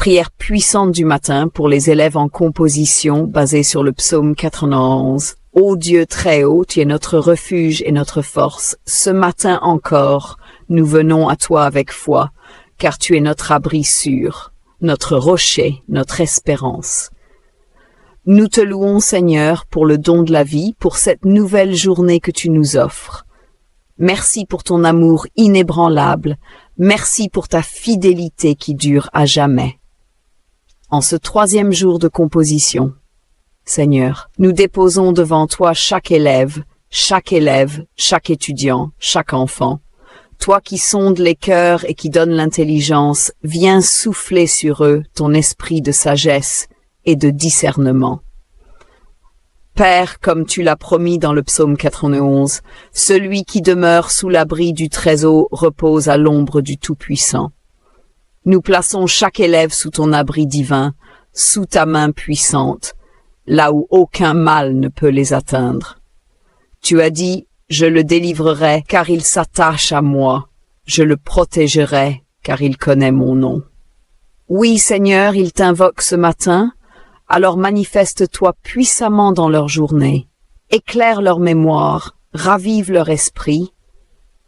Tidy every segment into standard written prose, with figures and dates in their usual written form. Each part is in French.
Prière puissante du matin pour les élèves en composition basée sur le psaume 91. Ô Dieu très haut, tu es notre refuge et notre force. Ce matin encore, nous venons à toi avec foi, car tu es notre abri sûr, notre rocher, notre espérance. Nous te louons, Seigneur, pour le don de la vie, pour cette nouvelle journée que tu nous offres. Merci pour ton amour inébranlable. Merci pour ta fidélité qui dure à jamais. En ce 3e jour de composition, Seigneur, nous déposons devant toi chaque élève, chaque étudiant, chaque enfant. Toi qui sondes les cœurs et qui donnes l'intelligence, viens souffler sur eux ton esprit de sagesse et de discernement. Père, comme tu l'as promis dans le psaume 91, celui qui demeure sous l'abri du Très-Haut repose à l'ombre du Tout-Puissant. Nous plaçons chaque élève sous ton abri divin, sous ta main puissante, là où aucun mal ne peut les atteindre. Tu as dit, je le délivrerai car il s'attache à moi, je le protégerai car il connaît mon nom. Oui, Seigneur, ils t'invoquent ce matin, alors manifeste-toi puissamment dans leur journée, éclaire leur mémoire, ravive leur esprit,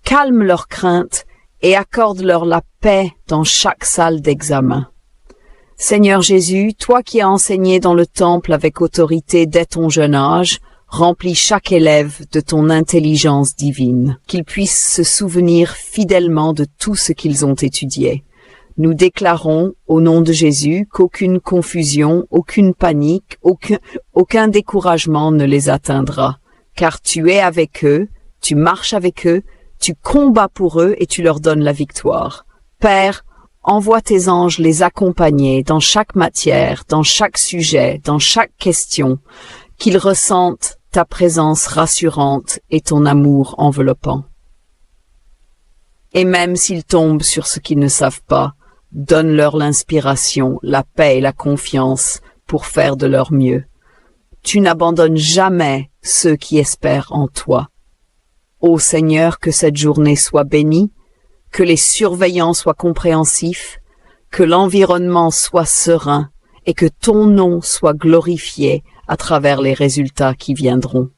calme leurs craintes et accorde-leur la paix dans chaque salle d'examen. Seigneur Jésus, toi qui as enseigné dans le temple avec autorité dès ton jeune âge, remplis chaque élève de ton intelligence divine, qu'ils puissent se souvenir fidèlement de tout ce qu'ils ont étudié. Nous déclarons, au nom de Jésus, qu'aucune confusion, aucune panique, aucun découragement ne les atteindra, car tu es avec eux, tu marches avec eux, tu combats pour eux et tu leur donnes la victoire. Père, envoie tes anges les accompagner dans chaque matière, dans chaque sujet, dans chaque question, qu'ils ressentent ta présence rassurante et ton amour enveloppant. Et même s'ils tombent sur ce qu'ils ne savent pas, donne-leur l'inspiration, la paix et la confiance pour faire de leur mieux. Tu n'abandonnes jamais ceux qui espèrent en toi. Ô Seigneur, que cette journée soit bénie, que les surveillants soient compréhensifs, que l'environnement soit serein et que ton nom soit glorifié à travers les résultats qui viendront.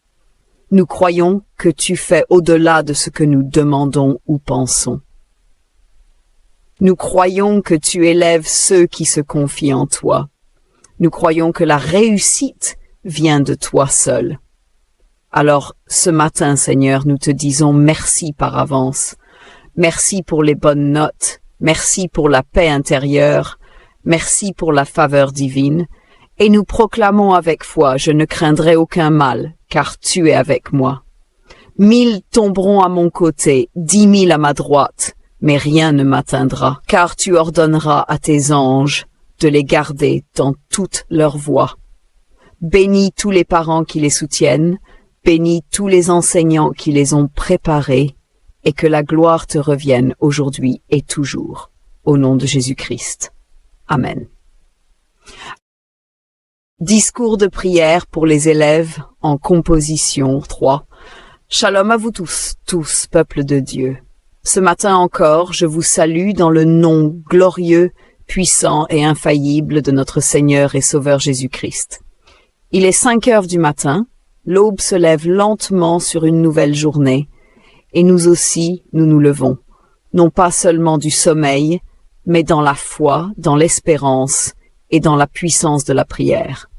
Nous croyons que tu fais au-delà de ce que nous demandons ou pensons. Nous croyons que tu élèves ceux qui se confient en toi. Nous croyons que la réussite vient de toi seul. Alors, ce matin, Seigneur, nous te disons merci par avance. Merci pour les bonnes notes. Merci pour la paix intérieure. Merci pour la faveur divine. Et nous proclamons avec foi, je ne craindrai aucun mal, car tu es avec moi. 1000 tomberont à mon côté, 10 000 à ma droite, mais rien ne m'atteindra, car tu ordonneras à tes anges de les garder dans toutes leurs voies. Bénis tous les parents qui les soutiennent, bénis tous les enseignants qui les ont préparés, et que la gloire te revienne aujourd'hui et toujours. Au nom de Jésus-Christ. Amen. Discours de prière pour les élèves en composition 3. Shalom à vous tous, peuple de Dieu. Ce matin encore, je vous salue dans le nom glorieux, puissant et infaillible de notre Seigneur et Sauveur Jésus-Christ. Il est 5 heures du matin, l'aube se lève lentement sur une nouvelle journée, et nous aussi, nous nous levons, non pas seulement du sommeil, mais dans la foi, dans l'espérance et dans la puissance de la prière.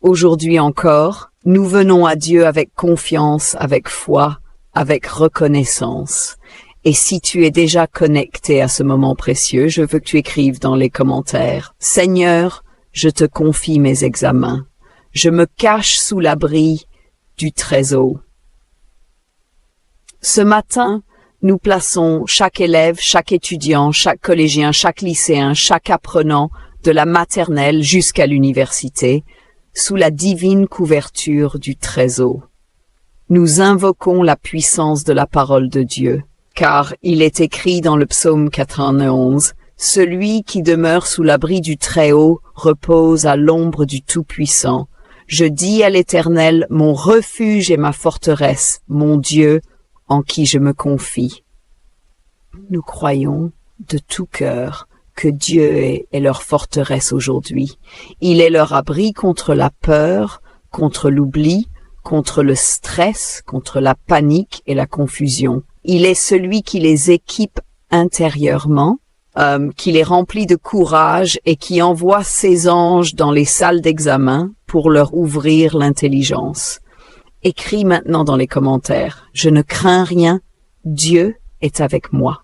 Aujourd'hui encore, nous venons à Dieu avec confiance, avec foi, avec reconnaissance. Et si tu es déjà connecté à ce moment précieux, je veux que tu écrives dans les commentaires. Seigneur, je te confie mes examens. Je me cache sous l'abri du Très-Haut. Ce matin, nous plaçons chaque élève, chaque étudiant, chaque collégien, chaque lycéen, chaque apprenant de la maternelle jusqu'à l'université sous la divine couverture du Très-Haut. Nous invoquons la puissance de la parole de Dieu, car il est écrit dans le psaume 91, « Celui qui demeure sous l'abri du Très-Haut repose à l'ombre du Tout-Puissant. Je dis à l'Éternel, mon refuge et ma forteresse, mon Dieu, en qui je me confie. » Nous croyons de tout cœur que Dieu est leur forteresse aujourd'hui. Il est leur abri contre la peur, contre l'oubli, contre le stress, contre la panique et la confusion. Il est celui qui les équipe intérieurement, qui les remplit de courage et qui envoie ses anges dans les salles d'examen pour leur ouvrir l'intelligence. Écris maintenant dans les commentaires, je ne crains rien, Dieu est avec moi.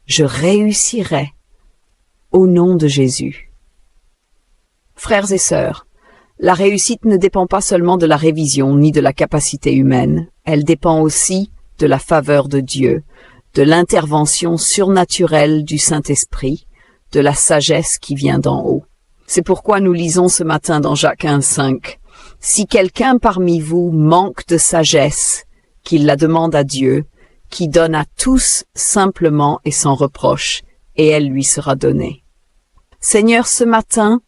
Je réussirai au nom de Jésus. Frères et sœurs, la réussite ne dépend pas seulement de la révision ni de la capacité humaine, elle dépend aussi de la faveur de Dieu, de l'intervention surnaturelle du Saint-Esprit, de la sagesse qui vient d'en haut. C'est pourquoi nous lisons ce matin dans Jacques 1,5. Si quelqu'un parmi vous manque de sagesse, qu'il la demande à Dieu, qui donne à tous simplement et sans reproche, et elle lui sera donnée. Seigneur, ce matin,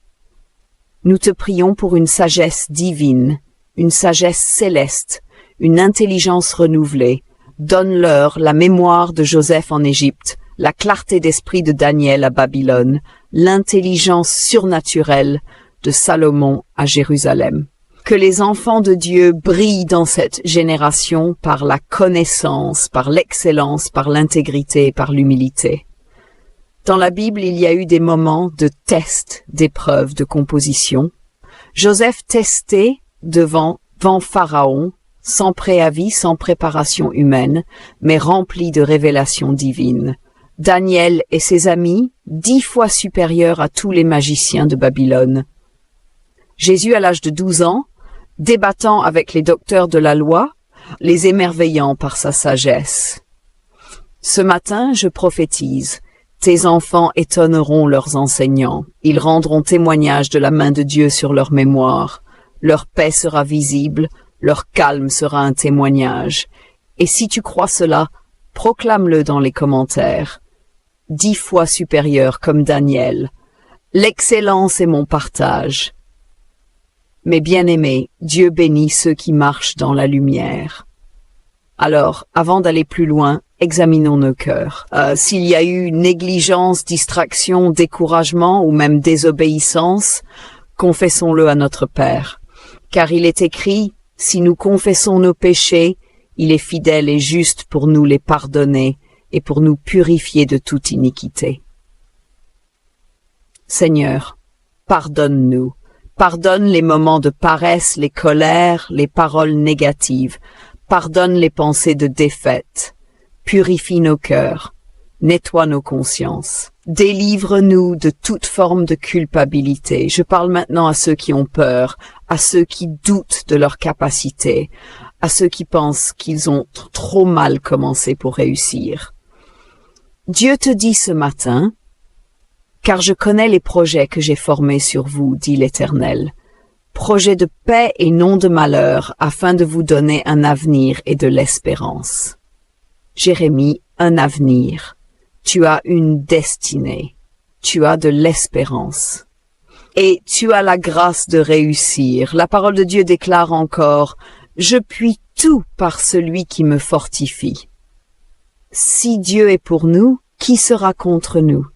nous te prions pour une sagesse divine, une sagesse céleste, une intelligence renouvelée. Donne-leur la mémoire de Joseph en Égypte, la clarté d'esprit de Daniel à Babylone, l'intelligence surnaturelle de Salomon à Jérusalem. Que les enfants de Dieu brillent dans cette génération par la connaissance, par l'excellence, par l'intégrité et par l'humilité. Dans la Bible, il y a eu des moments de test, d'épreuves, de composition. Joseph testé devant Pharaon, sans préavis, sans préparation humaine, mais rempli de révélations divines. Daniel et ses amis, 10 fois supérieurs à tous les magiciens de Babylone. Jésus, à l'âge de 12 ans, débattant avec les docteurs de la loi, les émerveillant par sa sagesse. Ce matin, je prophétise. Tes enfants étonneront leurs enseignants. Ils rendront témoignage de la main de Dieu sur leur mémoire. Leur paix sera visible, leur calme sera un témoignage. Et si tu crois cela, proclame-le dans les commentaires. 10 fois supérieur comme Daniel. L'excellence est mon partage. Mes bien-aimés, Dieu bénit ceux qui marchent dans la lumière. Alors, avant d'aller plus loin, examinons nos cœurs. S'il y a eu négligence, distraction, découragement ou même désobéissance, confessons-le à notre Père. Car il est écrit, si nous confessons nos péchés, il est fidèle et juste pour nous les pardonner et pour nous purifier de toute iniquité. Seigneur, pardonne-nous. Pardonne les moments de paresse, les colères, les paroles négatives. Pardonne les pensées de défaite. Purifie nos cœurs. Nettoie nos consciences. Délivre-nous de toute forme de culpabilité. Je parle maintenant à ceux qui ont peur, à ceux qui doutent de leur capacité, à ceux qui pensent qu'ils ont trop mal commencé pour réussir. Dieu te dit ce matin, car je connais les projets que j'ai formés sur vous, dit l'Éternel, projets de paix et non de malheur, afin de vous donner un avenir et de l'espérance. Jérémie, un avenir. Tu as une destinée. Tu as de l'espérance. Et tu as la grâce de réussir. La parole de Dieu déclare encore, « Je puis tout par celui qui me fortifie. » Si Dieu est pour nous, qui sera contre nous?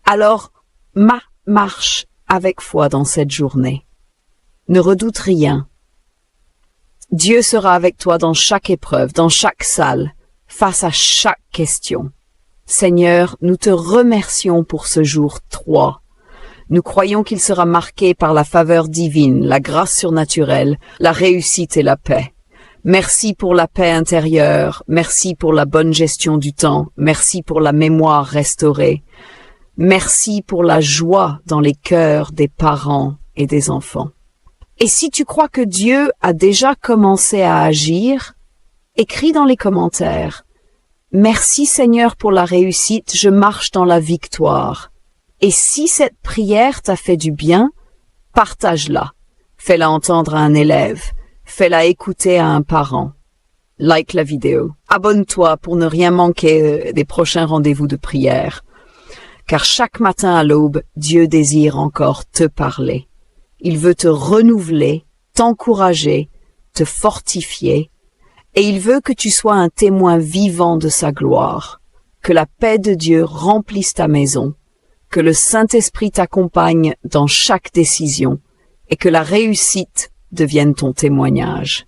Alors, marche avec foi dans cette journée. Ne redoute rien. Dieu sera avec toi dans chaque épreuve, dans chaque salle, face à chaque question. Seigneur, nous te remercions pour ce jour 3. Nous croyons qu'il sera marqué par la faveur divine, la grâce surnaturelle, la réussite et la paix. Merci pour la paix intérieure, merci pour la bonne gestion du temps, merci pour la mémoire restaurée. Merci pour la joie dans les cœurs des parents et des enfants. Et si tu crois que Dieu a déjà commencé à agir, écris dans les commentaires. Merci Seigneur pour la réussite, je marche dans la victoire. Et si cette prière t'a fait du bien, partage-la. Fais-la entendre à un élève. Fais-la écouter à un parent. Like la vidéo. Abonne-toi pour ne rien manquer des prochains rendez-vous de prière. Car chaque matin à l'aube, Dieu désire encore te parler. Il veut te renouveler, t'encourager, te fortifier, et il veut que tu sois un témoin vivant de sa gloire. que la paix de Dieu remplisse ta maison, que le Saint-Esprit t'accompagne dans chaque décision et que la réussite devienne ton témoignage.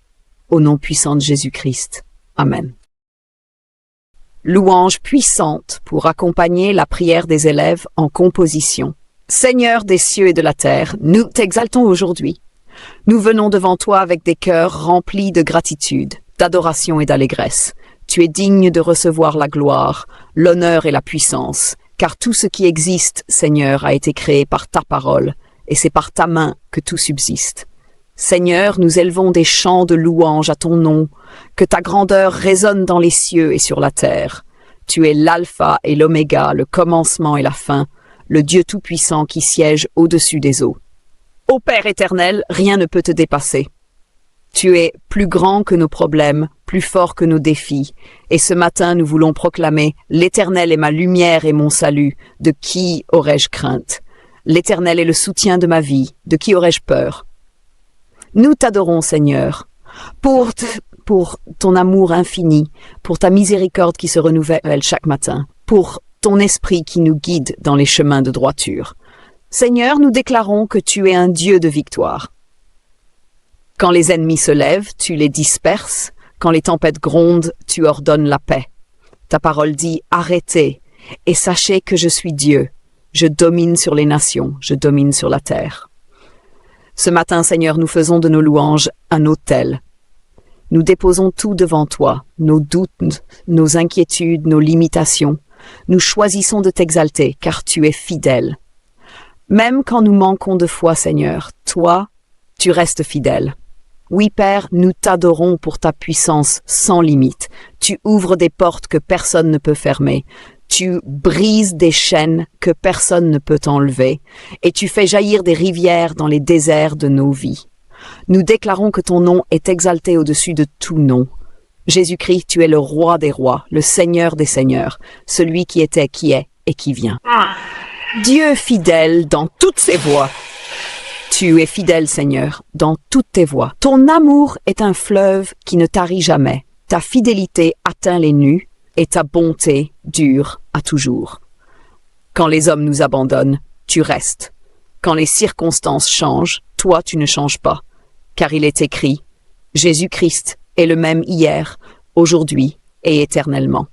Au nom puissant de Jésus-Christ. Amen. Louange puissante pour accompagner la prière des élèves en composition. Seigneur des cieux et de la terre, nous t'exaltons aujourd'hui. Nous venons devant toi avec des cœurs remplis de gratitude, d'adoration et d'allégresse. Tu es digne de recevoir la gloire, l'honneur et la puissance, car tout ce qui existe, Seigneur, a été créé par ta parole, et c'est par ta main que tout subsiste. Seigneur, nous élevons des chants de louange à ton nom, que ta grandeur résonne dans les cieux et sur la terre. Tu es l'alpha et l'oméga, le commencement et la fin, le Dieu tout-puissant qui siège au-dessus des eaux. Ô Père éternel, rien ne peut te dépasser. Tu es plus grand que nos problèmes, plus fort que nos défis. Et ce matin, nous voulons proclamer « L'Éternel est ma lumière et mon salut. De qui aurais-je crainte? L'Éternel est le soutien de ma vie. De qui aurais-je peur ?» Nous t'adorons, Seigneur, pour ton amour infini, pour ta miséricorde qui se renouvelle chaque matin, pour ton esprit qui nous guide dans les chemins de droiture. Seigneur, nous déclarons que tu es un Dieu de victoire. Quand les ennemis se lèvent, tu les disperses. Quand les tempêtes grondent, tu ordonnes la paix. Ta parole dit « Arrêtez et sachez que je suis Dieu. Je domine sur les nations, je domine sur la terre. » Ce matin, Seigneur, nous faisons de nos louanges un autel. Nous déposons tout devant toi, nos doutes, nos inquiétudes, nos limitations. Nous choisissons de t'exalter, car tu es fidèle. Même quand nous manquons de foi, Seigneur, toi, tu restes fidèle. Oui, Père, nous t'adorons pour ta puissance sans limite. Tu ouvres des portes que personne ne peut fermer. Tu brises des chaînes que personne ne peut enlever, et tu fais jaillir des rivières dans les déserts de nos vies. Nous déclarons que ton nom est exalté au-dessus de tout nom. Jésus-Christ, tu es le roi des rois, le Seigneur des seigneurs, celui qui était, qui est et qui vient. Dieu fidèle dans toutes ses voies. Tu es fidèle, Seigneur, dans toutes tes voies. Ton amour est un fleuve qui ne tarit jamais. Ta fidélité atteint les nues, et ta bonté dure à toujours. Quand les hommes nous abandonnent, tu restes. Quand les circonstances changent, toi tu ne changes pas. Car il est écrit, Jésus-Christ est le même hier, aujourd'hui et éternellement.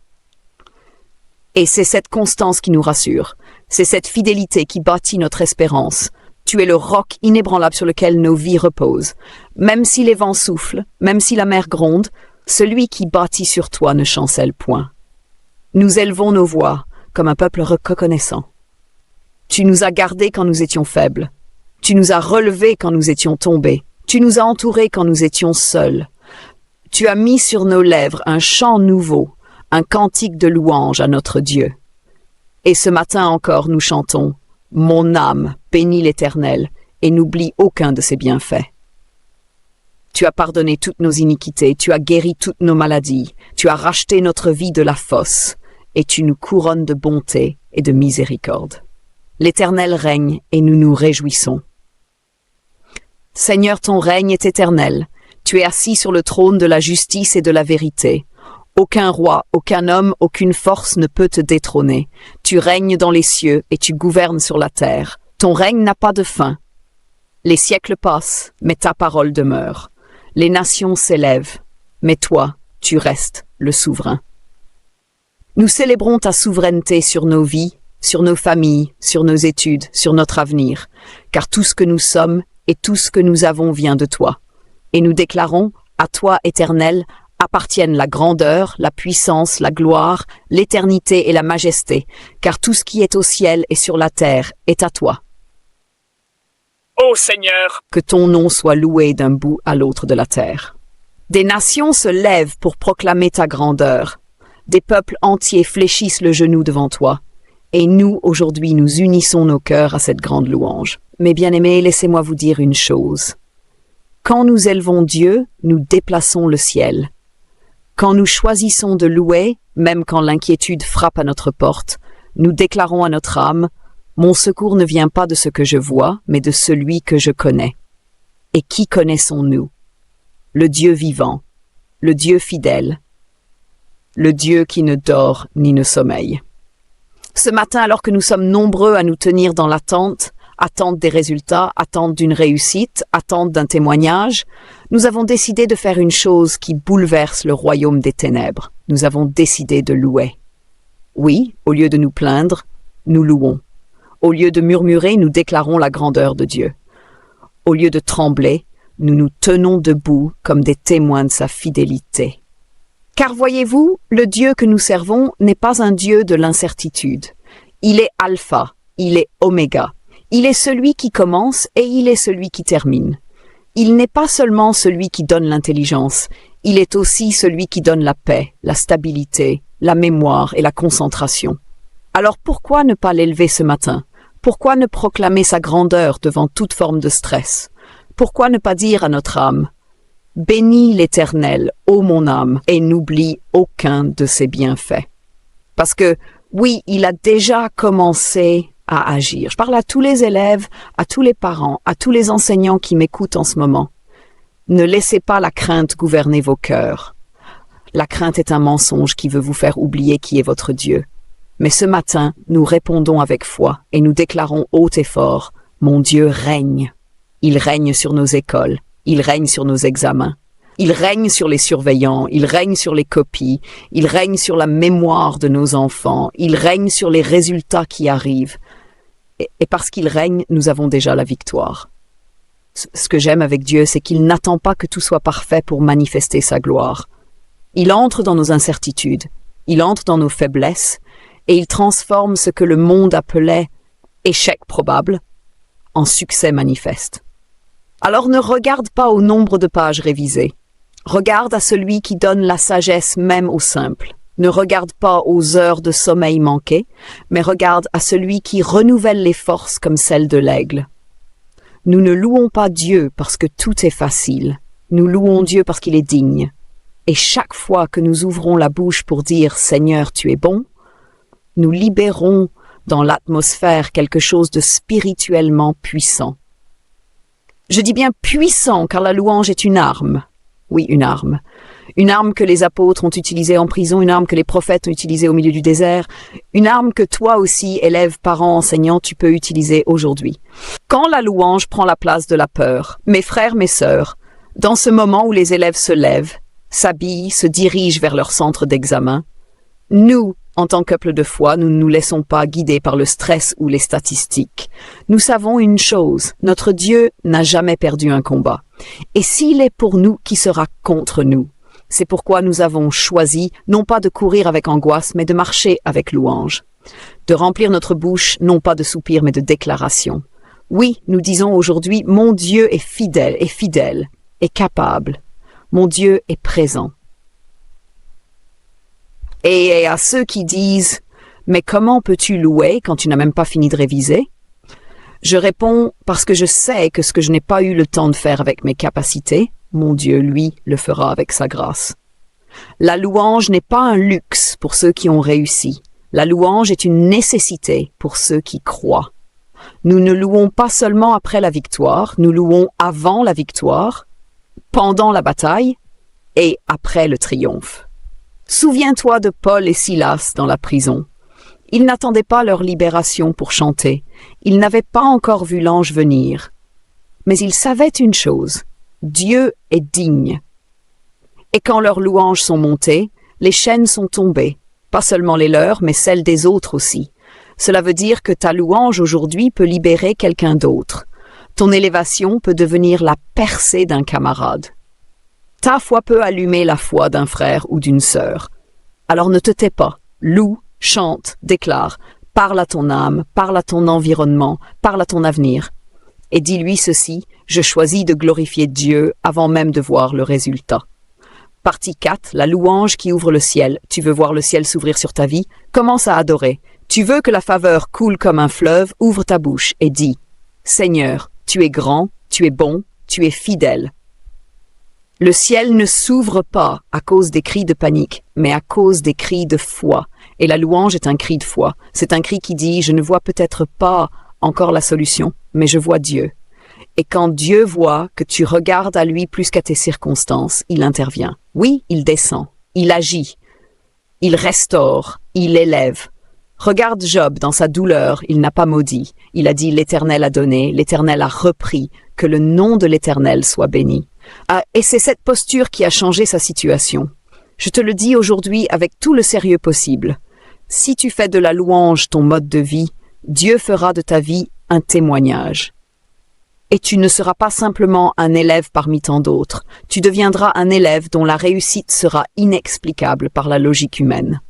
Et c'est cette constance qui nous rassure. C'est cette fidélité qui bâtit notre espérance. Tu es le roc inébranlable sur lequel nos vies reposent. Même si les vents soufflent, même si la mer gronde, celui qui bâtit sur toi ne chancelle point. Nous élevons nos voix comme un peuple reconnaissant. Tu nous as gardés quand nous étions faibles. Tu nous as relevés quand nous étions tombés. Tu nous as entourés quand nous étions seuls. Tu as mis sur nos lèvres un chant nouveau, un cantique de louange à notre Dieu. Et ce matin encore nous chantons « Mon âme bénit l'Éternel et n'oublie aucun de ses bienfaits. » Tu as pardonné toutes nos iniquités, tu as guéri toutes nos maladies, tu as racheté notre vie de la fosse, et tu nous couronnes de bonté et de miséricorde. L'Éternel règne et nous nous réjouissons. Seigneur, ton règne est éternel. Tu es assis sur le trône de la justice et de la vérité. Aucun roi, aucun homme, aucune force ne peut te détrôner. Tu règnes dans les cieux et tu gouvernes sur la terre. Ton règne n'a pas de fin. Les siècles passent, mais ta parole demeure. Les nations s'élèvent, mais toi, tu restes le souverain. Nous célébrons ta souveraineté sur nos vies, sur nos familles, sur nos études, sur notre avenir, car tout ce que nous sommes et tout ce que nous avons vient de toi. Et nous déclarons, à toi, Éternel, appartiennent la grandeur, la puissance, la gloire, l'éternité et la majesté, car tout ce qui est au ciel et sur la terre est à toi. Ô Seigneur, que ton nom soit loué d'un bout à l'autre de la terre. Des nations se lèvent pour proclamer ta grandeur. Des peuples entiers fléchissent le genou devant toi. Et nous, aujourd'hui, nous unissons nos cœurs à cette grande louange. Mes bien-aimés, laissez-moi vous dire une chose. Quand nous élevons Dieu, nous déplaçons le ciel. Quand nous choisissons de louer, même quand l'inquiétude frappe à notre porte, nous déclarons à notre âme « Mon secours ne vient pas de ce que je vois, mais de celui que je connais. » Et qui connaissons-nous? Le Dieu vivant, le Dieu fidèle. le Dieu qui ne dort ni ne sommeille. Ce matin, alors que nous sommes nombreux à nous tenir dans l'attente, attente des résultats, attente d'une réussite, attente d'un témoignage, nous avons décidé de faire une chose qui bouleverse le royaume des ténèbres. Nous avons décidé de louer. Oui, au lieu de nous plaindre, nous louons. Au lieu de murmurer, nous déclarons la grandeur de Dieu. Au lieu de trembler, nous nous tenons debout comme des témoins de sa fidélité. Car voyez-vous, le Dieu que nous servons n'est pas un Dieu de l'incertitude. Il est Alpha, il est Oméga. Il est celui qui commence et il est celui qui termine. Il n'est pas seulement celui qui donne l'intelligence, il est aussi celui qui donne la paix, la stabilité, la mémoire et la concentration. Alors pourquoi ne pas l'élever ce matin? Pourquoi ne proclamer sa grandeur devant toute forme de stress? Pourquoi ne pas dire à notre âme: bénis l'Éternel, ô mon âme, et n'oublie aucun de ses bienfaits. Parce que, oui, il a déjà commencé à agir. Je parle à tous les élèves, à tous les parents, à tous les enseignants qui m'écoutent en ce moment. Ne laissez pas la crainte gouverner vos cœurs. La crainte est un mensonge qui veut vous faire oublier qui est votre Dieu. Mais ce matin, nous répondons avec foi et nous déclarons haut et fort: mon Dieu règne. Il règne sur nos écoles. Il règne sur nos examens. Il règne sur les surveillants. Il règne sur les copies. Il règne sur la mémoire de nos enfants. Il règne sur les résultats qui arrivent. Et parce qu'il règne, nous avons déjà la victoire. Ce que j'aime avec Dieu, c'est qu'il n'attend pas que tout soit parfait pour manifester sa gloire. Il entre dans nos incertitudes. Il entre dans nos faiblesses. Et il transforme ce que le monde appelait échec probable en succès manifeste. Alors ne regarde pas au nombre de pages révisées. Regarde à celui qui donne la sagesse même aux simples. Ne regarde pas aux heures de sommeil manquées, mais regarde à celui qui renouvelle les forces comme celles de l'aigle. Nous ne louons pas Dieu parce que tout est facile. Nous louons Dieu parce qu'il est digne. Et chaque fois que nous ouvrons la bouche pour dire « Seigneur, tu es bon », nous libérons dans l'atmosphère quelque chose de spirituellement puissant. Je dis bien puissant car la louange est une arme. Oui, une arme. Une arme que les apôtres ont utilisée en prison, une arme que les prophètes ont utilisée au milieu du désert, une arme que toi aussi, élève, parent, enseignant, tu peux utiliser aujourd'hui. Quand la louange prend la place de la peur, mes frères, mes sœurs, dans ce moment où les élèves se lèvent, s'habillent, se dirigent vers leur centre d'examen, nous, en tant que peuple de foi, nous ne nous laissons pas guider par le stress ou les statistiques. Nous savons une chose, notre Dieu n'a jamais perdu un combat. Et s'il est pour nous, qui sera contre nous? C'est pourquoi nous avons choisi, non pas de courir avec angoisse, mais de marcher avec louange. De remplir notre bouche, non pas de soupirs, mais de déclarations. Oui, nous disons aujourd'hui, mon Dieu est fidèle, est capable. Mon Dieu est présent. Et à ceux qui disent « Mais comment peux-tu louer quand tu n'as même pas fini de réviser ?» Je réponds parce que je sais que ce que je n'ai pas eu le temps de faire avec mes capacités, mon Dieu, lui, le fera avec sa grâce. La louange n'est pas un luxe pour ceux qui ont réussi. La louange est une nécessité pour ceux qui croient. Nous ne louons pas seulement après la victoire, nous louons avant la victoire, pendant la bataille et après le triomphe. Souviens-toi de Paul et Silas dans la prison. Ils n'attendaient pas leur libération pour chanter. Ils n'avaient pas encore vu l'ange venir. Mais ils savaient une chose, Dieu est digne. Et quand leurs louanges sont montées, les chaînes sont tombées. Pas seulement les leurs, mais celles des autres aussi. Cela veut dire que ta louange aujourd'hui peut libérer quelqu'un d'autre. Ton élévation peut devenir la percée d'un camarade. Ta foi peut allumer la foi d'un frère ou d'une sœur. Alors ne te tais pas, loue, chante, déclare, parle à ton âme, parle à ton environnement, parle à ton avenir. Et dis-lui ceci, je choisis de glorifier Dieu avant même de voir le résultat. Partie 4, la louange qui ouvre le ciel. Tu veux voir le ciel s'ouvrir sur ta vie? Commence à adorer. Tu veux que la faveur coule comme un fleuve? Ouvre ta bouche et dis, Seigneur, tu es grand, tu es bon, tu es fidèle. Le ciel ne s'ouvre pas à cause des cris de panique, mais à cause des cris de foi. Et la louange est un cri de foi. C'est un cri qui dit, je ne vois peut-être pas encore la solution, mais je vois Dieu. Et quand Dieu voit que tu regardes à lui plus qu'à tes circonstances, il intervient. Oui, il descend, il agit. Il restaure, il élève. Regarde Job dans sa douleur, il n'a pas maudit. Il a dit l'Éternel a donné, l'Éternel a repris, que le nom de l'Éternel soit béni. Ah, et c'est cette posture qui a changé sa situation. Je te le dis aujourd'hui avec tout le sérieux possible. Si tu fais de la louange ton mode de vie, Dieu fera de ta vie un témoignage. Et tu ne seras pas simplement un élève parmi tant d'autres, tu deviendras un élève dont la réussite sera inexplicable par la logique humaine.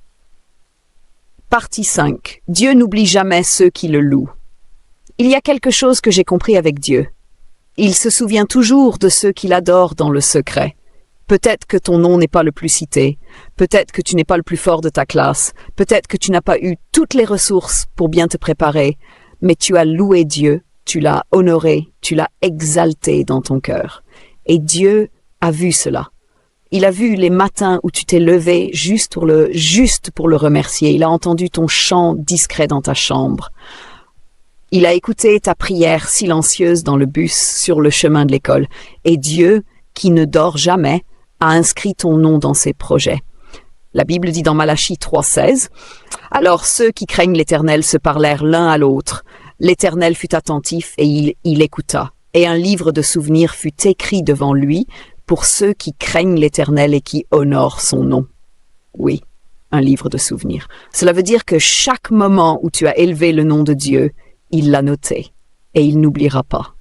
Partie 5. Dieu n'oublie jamais ceux qui le louent. Il y a quelque chose que j'ai compris avec Dieu. Il se souvient toujours de ceux qui l'adorent dans le secret. Peut-être que ton nom n'est pas le plus cité, peut-être que tu n'es pas le plus fort de ta classe, peut-être que tu n'as pas eu toutes les ressources pour bien te préparer, mais tu as loué Dieu, tu l'as honoré, tu l'as exalté dans ton cœur. Et Dieu a vu cela. Il a vu les matins où tu t'es levé juste pour le remercier. Il a entendu ton chant discret dans ta chambre. Il a écouté ta prière silencieuse dans le bus sur le chemin de l'école. Et Dieu, qui ne dort jamais, a inscrit ton nom dans ses projets. La Bible dit dans Malachie 3,16 « Alors ceux qui craignent l'Éternel se parlèrent l'un à l'autre. L'Éternel fut attentif et il écouta. Et un livre de souvenirs fut écrit devant lui pour ceux qui craignent l'Éternel et qui honorent son nom. » Oui, un livre de souvenirs. Cela veut dire que chaque moment où tu as élevé le nom de Dieu, il l'a noté et il n'oubliera pas.